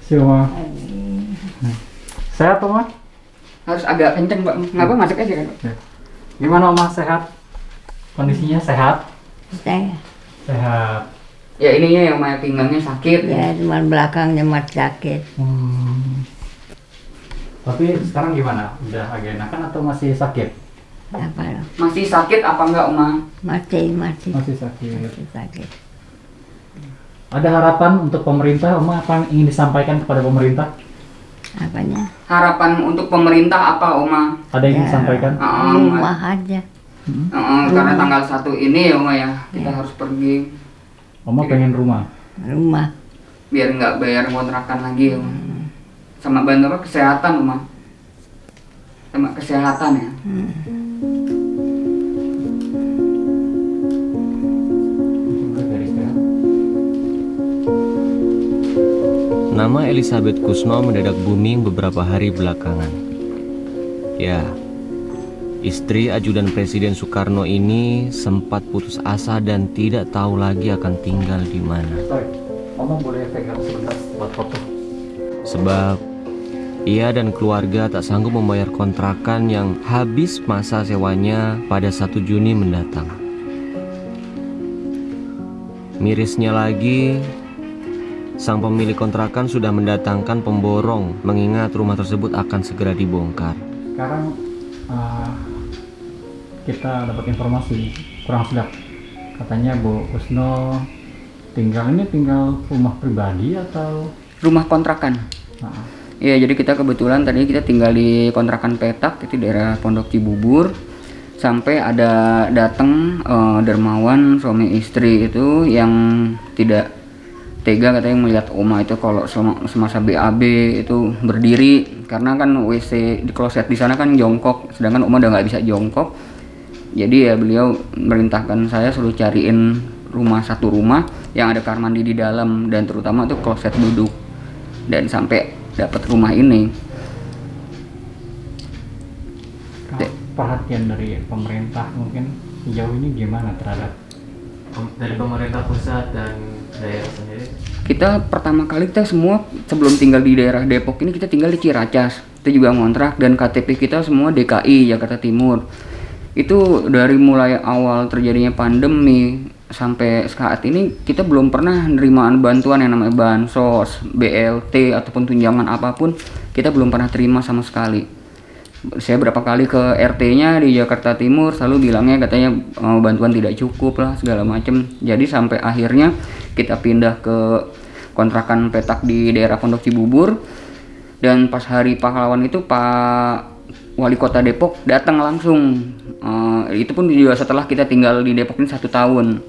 Siapa? Sehat Oma? Harus agak kenceng Pak, ngapa masuk aja kan Pak? Gimana Oma, sehat? Kondisinya sehat? Sehat. Ya ininya yang Maya pinggangnya sakit. Ya, cuma belakangnya masih sakit. Tapi sekarang gimana? Udah agak enakan atau masih sakit? Apa loh? Masih sakit apa enggak Oma? Masih sakit. sakit. Ada harapan untuk pemerintah, Oma, apa yang ingin disampaikan kepada pemerintah? Apanya? Harapan untuk pemerintah apa Oma? Ada yang ingin disampaikan? Rumah aja. Karena tanggal 1 ini ya Oma ya, kita harus pergi. Oma pengen rumah. Rumah. Biar nggak bayar kontrakan lagi ya Oma. Sama bantu apa? Kesehatan Oma. Sama kesehatan ya. Nama Elizabeth Kusno mendadak booming beberapa hari belakangan. Ya, istri ajudan Presiden Soekarno ini sempat putus asa dan tidak tahu lagi akan tinggal di mana. Oma boleh pegang sebentar buat foto. Sebab ia dan keluarga tak sanggup membayar kontrakan yang habis masa sewanya pada 1 Juni mendatang. Mirisnya lagi, sang pemilik kontrakan sudah mendatangkan pemborong mengingat rumah tersebut akan segera dibongkar. Sekarang kita dapat informasi kurang sedap. Katanya Bu Kusno tinggal rumah pribadi atau Rumah kontrakan. Iya, jadi kita kebetulan tadi kita tinggal di kontrakan petak itu daerah Pondok Cibubur. Sampai ada datang dermawan suami istri itu yang tidak tega katanya melihat Oma itu kalau semasa BAB itu berdiri, karena kan WC di kloset di sana kan jongkok, sedangkan Oma udah nggak bisa jongkok. Jadi ya beliau merintahkan saya suruh cariin satu rumah yang ada kamar mandi di dalam dan terutama itu kloset duduk, dan sampai dapat rumah ini. Perhatian dari pemerintah mungkin sejauh ini gimana terhadap Dari pemerintah pusat dan daerah sendiri? Kita pertama kali kita semua sebelum tinggal di daerah Depok ini kita tinggal di Ciracas, itu juga ngontrak, dan KTP kita semua DKI Jakarta Timur. Itu dari mulai awal terjadinya pandemi sampai saat ini kita belum pernah nerimaan bantuan yang namanya bansos, BLT ataupun tunjangan apapun kita belum pernah terima sama sekali. Saya berapa kali ke RT-nya di Jakarta Timur selalu bilangnya katanya bantuan tidak cukup lah segala macam. Jadi sampai akhirnya kita pindah ke kontrakan petak di daerah Pondok Cibubur, dan pas hari pahlawan itu Pak Wali Kota Depok datang langsung. Itu pun juga setelah kita tinggal di Depok ini 1 tahun,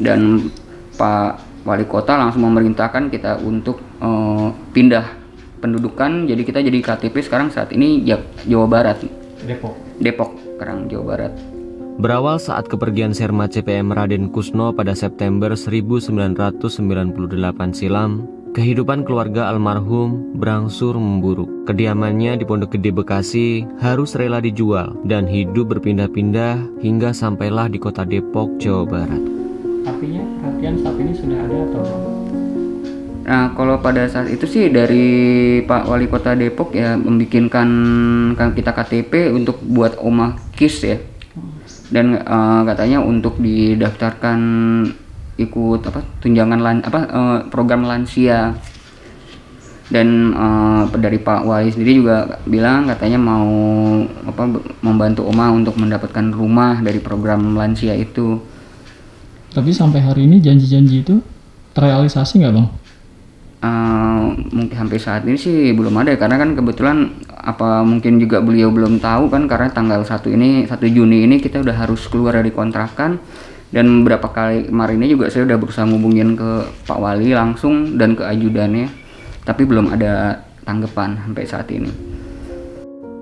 dan Pak Wali Kota langsung memerintahkan kita untuk pindah pendudukan, jadi kita jadi KTP sekarang saat ini Jawa Barat. Depok sekarang Jawa Barat. Berawal saat kepergian Serma CPM Raden Kusno pada September 1998 silam, kehidupan keluarga almarhum berangsur memburuk. Kediamannya di Pondok Gede Bekasi harus rela dijual dan hidup berpindah-pindah hingga sampailah di kota Depok, Jawa Barat. Artinya perhatian saat ini sudah ada atau belum? Nah, kalau pada saat itu sih dari Pak Wali Kota Depok ya membikinkan kita KTP untuk buat Oma KIS ya. Dan katanya untuk didaftarkan ikut tunjangan program lansia. Dan dari Pak Wali sendiri juga bilang katanya mau membantu Oma untuk mendapatkan rumah dari program lansia itu. Tapi sampai hari ini janji-janji itu terrealisasi nggak Bang? Mungkin sampai saat ini sih belum ada, karena kan kebetulan mungkin juga beliau belum tahu kan, karena tanggal 1 Juni ini kita udah harus keluar dari kontrakan, dan beberapa kali kemarin ini juga saya udah berusaha ngubungin ke Pak Wali langsung dan ke ajudannya, tapi belum ada tanggapan sampai saat ini.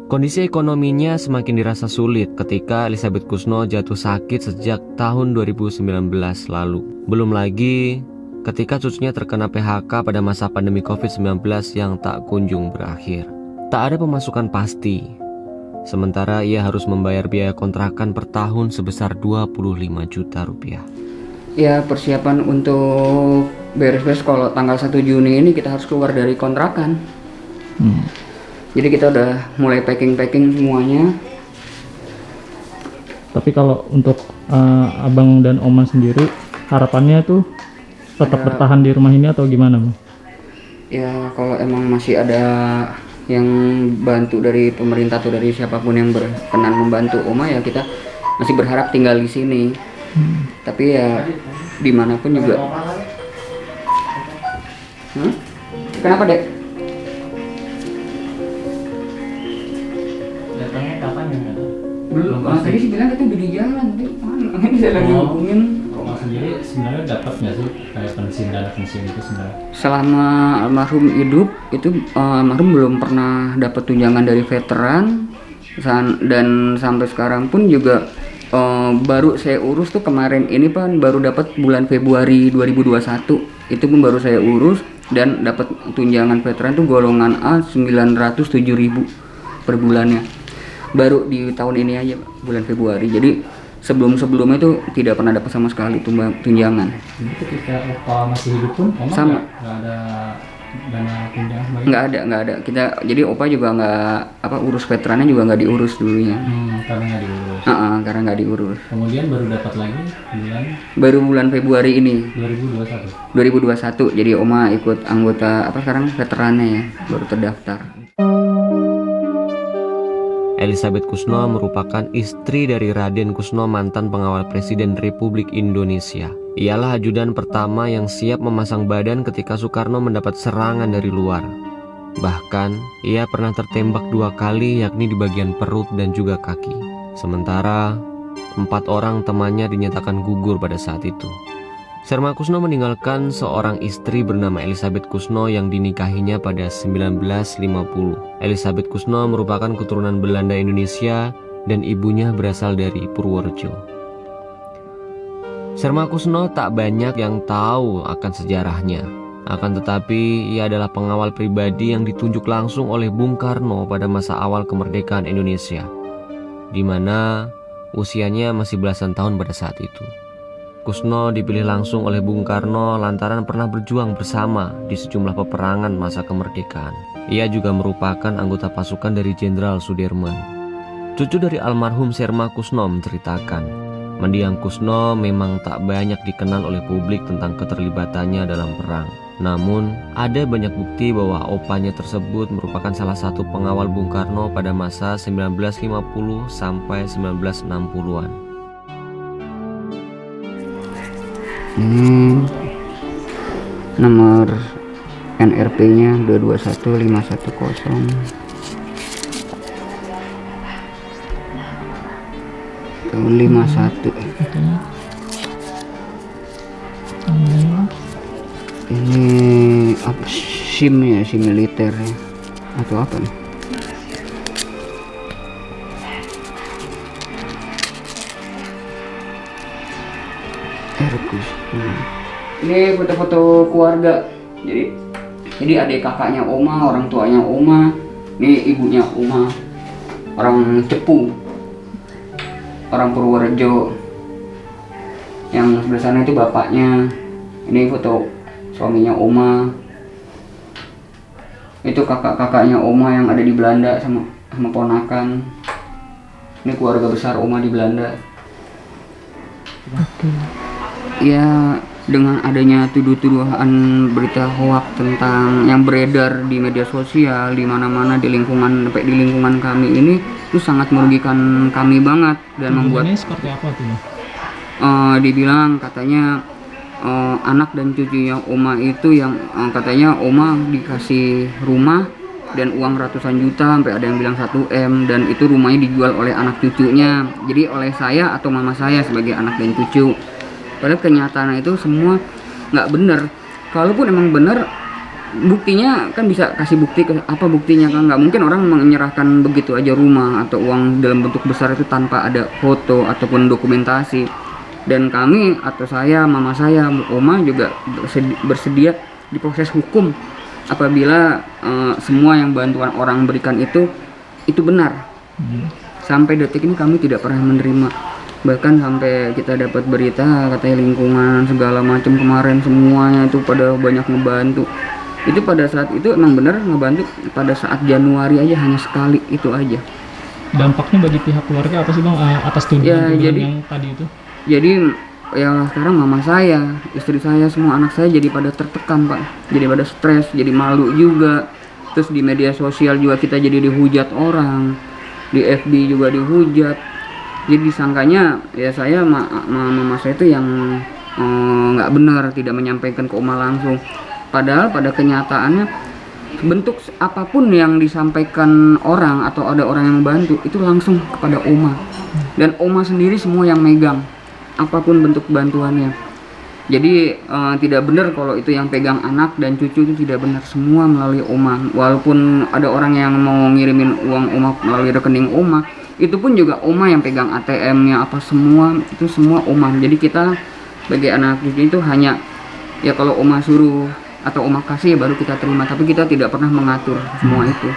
Kondisi ekonominya semakin dirasa sulit ketika Elizabeth Kusno jatuh sakit sejak tahun 2019 lalu. Belum lagi ketika cucunya terkena PHK pada masa pandemi COVID-19 yang tak kunjung berakhir. Tak ada pemasukan pasti, sementara ia harus membayar biaya kontrakan per tahun sebesar 25 juta rupiah. Ya, persiapan untuk beres-beres kalau tanggal 1 Juni ini kita harus keluar dari kontrakan. Jadi kita udah mulai packing semuanya. Tapi kalau untuk abang dan Oma sendiri, harapannya tuh tetap bertahan di rumah ini atau gimana, Bang? Ya, kalau emang masih ada yang bantu dari pemerintah atau dari siapapun yang berkenan membantu Oma, ya kita masih berharap tinggal di sini. Tapi ya dimanapun juga. Kenapa, Dek? Datangnya kapan ya? Belum. Tadi sih bilang itu di jalan, tapi mana? Bisa lagi hubungin. Oma sendiri sebenarnya dapat nggak sih kayak dana pensiun itu sebenarnya? Selama almarhum hidup itu almarhum belum pernah dapat tunjangan dari veteran, dan sampai sekarang pun juga baru saya urus tuh kemarin ini Pak, baru dapat bulan Februari 2021 itu pun baru saya urus dan dapat tunjangan veteran tuh golongan A 907.000 per bulannya, baru di tahun ini aja bulan Februari. Jadi sebelumnya itu tidak pernah dapat sama sekali tunjangan. Jadi ketika Opa masih hidup pun Oma Sama. nggak ada dana tunjangan sebagai? Nggak ada. Kita jadi Opa juga nggak urus veterannya juga nggak diurus dulunya. Karena nggak diurus. Karena nggak diurus. Kemudian baru dapat lagi Bulan Februari ini 2021. 2021. Jadi Oma ikut anggota sekarang veterannya ya, baru terdaftar. Elisabeth Kusno merupakan istri dari Raden Kusno, mantan pengawal Presiden Republik Indonesia. Ialah ajudan pertama yang siap memasang badan ketika Soekarno mendapat serangan dari luar. Bahkan, ia pernah tertembak 2 kali, yakni di bagian perut dan juga kaki. Sementara, 4 orang temannya dinyatakan gugur pada saat itu. Serma Kusno meninggalkan seorang istri bernama Elisabeth Kusno yang dinikahinya pada 1950. Elisabeth Kusno merupakan keturunan Belanda Indonesia dan ibunya berasal dari Purworejo. Serma Kusno tak banyak yang tahu akan sejarahnya. Akan tetapi, ia adalah pengawal pribadi yang ditunjuk langsung oleh Bung Karno pada masa awal kemerdekaan Indonesia, di mana usianya masih belasan tahun pada saat itu. Kusno dipilih langsung oleh Bung Karno lantaran pernah berjuang bersama di sejumlah peperangan masa kemerdekaan. Ia juga merupakan anggota pasukan dari Jenderal Sudirman. Cucu dari almarhum Serma Kusno menceritakan, mendiang Kusno memang tak banyak dikenal oleh publik tentang keterlibatannya dalam perang. Namun, ada banyak bukti bahwa opanya tersebut merupakan salah satu pengawal Bung Karno pada masa 1950 sampai 1960-an. Ini nomor NRP-nya 221510. Tahun 51. Ini apa SIM ya, SIM militer ya, atau apa nih? Ini foto-foto keluarga. Jadi adik kakaknya Oma, orang tuanya Oma, ini ibunya Oma, orang Cepu, orang Purworejo. Yang sebelah sana itu bapaknya. Ini foto suaminya Oma. Itu kakak-kakaknya Oma yang ada di Belanda sama ponakan. Ini keluarga besar Oma di Belanda. Ya, dengan adanya tuduhan berita hoak tentang yang beredar di media sosial di mana-mana di lingkungan kami ini itu sangat merugikan kami banget dan membuat. Ini seperti apa tuh? Dibilang katanya anak dan cucunya Oma itu yang katanya Oma dikasih rumah dan uang ratusan juta, sampai ada yang bilang 1 M, dan itu rumahnya dijual oleh anak cucunya, jadi oleh saya atau mama saya sebagai anak dan cucu. Padahal kenyataannya itu semua nggak benar. Kalaupun emang benar, buktinya kan bisa kasih bukti. Apa buktinya? Kan nggak mungkin orang menyerahkan begitu aja rumah atau uang dalam bentuk besar itu tanpa ada foto ataupun dokumentasi. Dan kami atau saya, mama saya, Oma juga bersedia diproses hukum apabila semua yang bantuan orang berikan itu benar. Sampai detik ini kami tidak pernah menerima, bahkan sampai kita dapat berita katanya lingkungan segala macam kemarin semuanya itu pada banyak ngebantu. Itu pada saat itu emang benar ngebantu, pada saat Januari aja hanya sekali itu aja. Dampaknya bagi pihak keluarga apa sih Bang atas tudingan yang tadi itu? Jadi ya sekarang mama saya, istri saya, semua anak saya jadi pada tertekan Pak, jadi pada stres, jadi malu juga. Terus di media sosial juga kita jadi dihujat orang, di FB juga dihujat. Jadi disangkanya ya saya mama saya itu yang nggak benar, tidak menyampaikan ke Oma langsung. Padahal pada kenyataannya bentuk apapun yang disampaikan orang atau ada orang yang membantu itu langsung kepada Oma, dan Oma sendiri semua yang megang apapun bentuk bantuannya. Jadi tidak benar kalau itu yang pegang anak dan cucu, itu tidak benar, semua melalui Oma. Walaupun ada orang yang mau ngirimin uang Oma melalui rekening Oma, itu pun juga Oma yang pegang ATM-nya apa semua, itu semua Oma. Jadi kita sebagai anak cucu itu hanya ya kalau Oma suruh atau Oma kasih ya baru kita terima, tapi kita tidak pernah mengatur semua itu.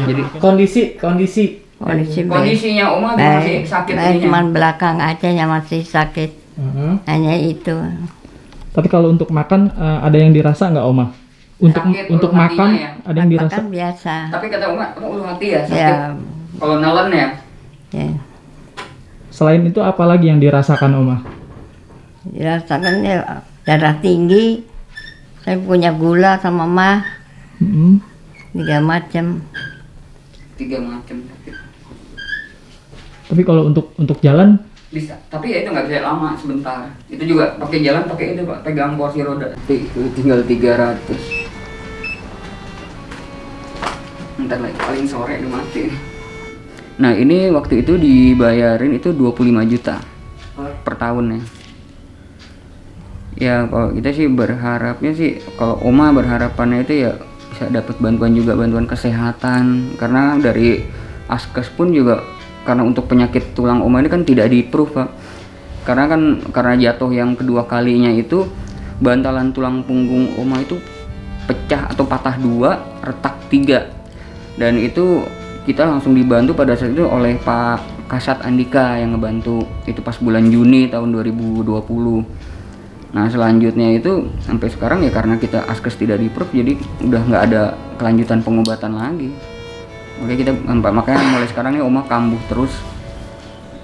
Jadi kondisinya Oma masih sakit, cuma belakang aja yang masih sakit. Hanya itu. Tapi kalau untuk makan ada yang dirasa nggak Oma? Untuk makan ya? Ada yang dirasa? Makan biasa. Tapi kata Oma ulu hati ya sakit. Ya. Kalau nelen ya. Ya. Selain itu apa lagi yang dirasakan Oma? Dirasakan ya, darah tinggi. Saya punya gula sama mah. 3 macam. 3 macam. Tapi kalau untuk jalan Bisa, tapi ya itu nggak bisa lama, sebentar. Itu juga pakai jalan pakai itu Pak, pegang kursi roda. Tinggal 300. Ntar lagi paling sore udah mati. Nah ini waktu itu dibayarin itu 25 juta per tahun ya. Ya kalau kita sih berharapnya sih, kalau Oma berharapannya itu ya bisa dapat bantuan juga, bantuan kesehatan, karena dari Askes pun juga, karena untuk penyakit tulang Oma ini kan tidak di-approve Pak. Karena jatuh yang kedua kalinya itu bantalan tulang punggung Oma itu pecah atau patah 2, retak 3. Dan itu kita langsung dibantu pada saat itu oleh Pak Kasat Andika yang ngebantu. Itu pas bulan Juni tahun 2020. Nah selanjutnya itu sampai sekarang ya karena kita Askes tidak di-approve, jadi udah nggak ada kelanjutan pengobatan lagi. Makanya mulai sekarang nih Oma kambuh terus.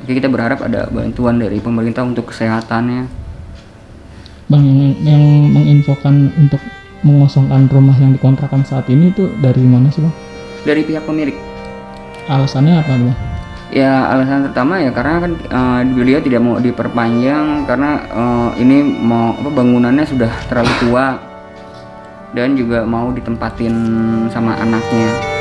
Jadi kita berharap ada bantuan dari pemerintah untuk kesehatannya. Bang, yang menginfokan untuk mengosongkan rumah yang dikontrakan saat ini itu dari mana sih Bang? Dari pihak pemilik. Alasannya apa Bang? Ya alasan pertama ya karena kan beliau tidak mau diperpanjang karena ini bangunannya sudah terlalu tua dan juga mau ditempatin sama anaknya.